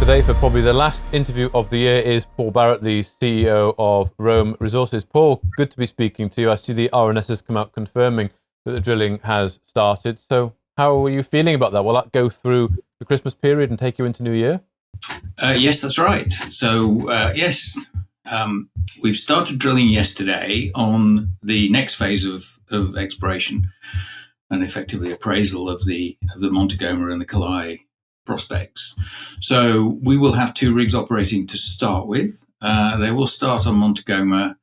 today for probably the last interview of the year is Paul Barrett, the CEO of Rome Resources. Paul, good to be speaking to you. I see the RNS has come out confirming that the drilling has started. So how are you feeling about that? Will that go through the Christmas period and take you into New Year? Yes, that's right. So, we've started drilling yesterday on the next phase of exploration and effectively appraisal of the Montagoma and the Kalayi prospects. So we will have 2 rigs operating to start with. They will start on Montagoma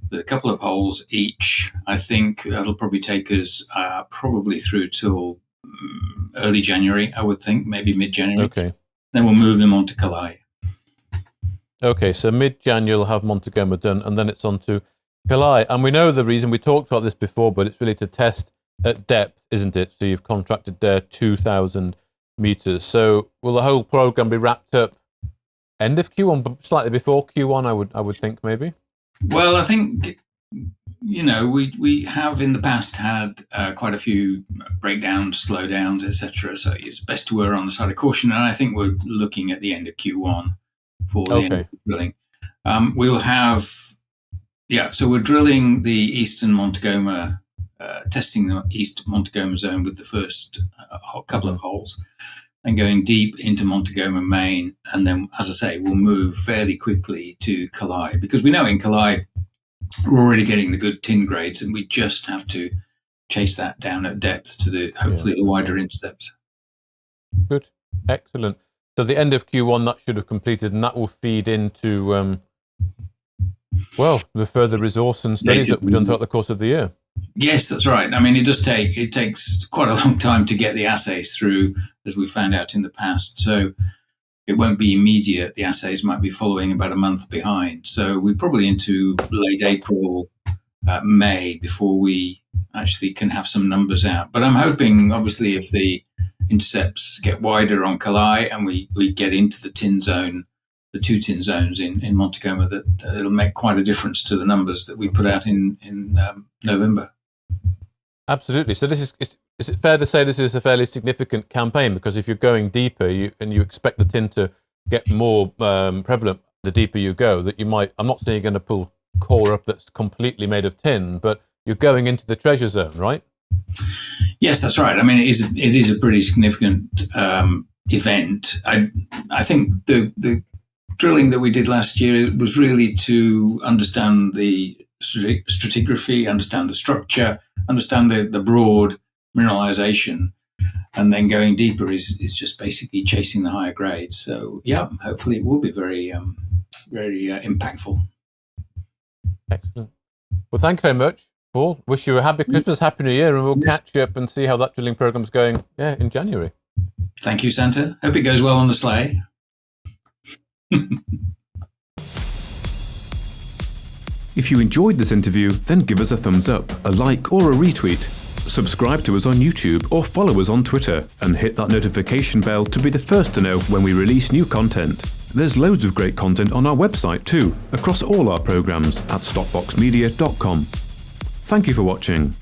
with a couple of holes each. I think that'll probably take us probably through till early January, I would think, maybe mid-January. Okay. Then we'll move them on to Kalayi. Okay, so mid-January you'll have Montagoma done, and then it's on to Kalayi. And we know the reason, we talked about this before, but it's really to test at depth, isn't it? So you've contracted there 2,000 meters. So will the whole program be wrapped up end of Q1, but slightly before Q1, I would think maybe? Well, I think, we have in the past had quite a few breakdowns, slowdowns, etc. So it's best to err on the side of caution. And I think we're looking at the end of Q1 for the end of drilling. We will have, so we're drilling the Eastern Montagoma, testing the East Montagoma zone with the first couple of holes and going deep into Montagoma main. And then, as I say, we'll move fairly quickly to Kalayi because we know in Kalayi we're already getting the good tin grades and we just have to chase that down at depth to the hopefully the wider intercepts. Good. Excellent. So the end of Q1, that should have completed, and that will feed into, the further resource and studies that we've done throughout the course of the year. Yes, that's right. I mean, it takes quite a long time to get the assays through, as we found out in the past. So it won't be immediate. The assays might be following about a month behind. So we're probably into late April, May before we actually can have some numbers out. But I'm hoping, obviously, if the intercepts get wider on Kalayi and we get into the tin zone, the 2 tin zones in Montagoma, that it'll make quite a difference to the numbers that we put out in November. Absolutely. So is it fair to say this is a fairly significant campaign? Because if you're going deeper and you expect the tin to get more prevalent the deeper you go, that you might, I'm not saying you're going to pull core up that's completely made of tin, but you're going into the treasure zone, right? Yes, that's right. I mean, it is a pretty significant event. I think the drilling that we did last year was really to understand the stratigraphy, understand the structure, understand the broad mineralization, and then going deeper is just basically chasing the higher grades. So hopefully it will be very impactful. Excellent. Well, thank you very much, Paul. Wish you a happy Christmas, happy New Year, and we'll catch you up and see how that drilling program's going in January. Thank you, Santa. Hope it goes well on the sleigh. If you enjoyed this interview, then give us a thumbs up, a like or a retweet. Subscribe to us on YouTube or follow us on Twitter and hit that notification bell to be the first to know when we release new content. There's loads of great content on our website too, across all our programs at StockBoxMedia.com. Thank you for watching.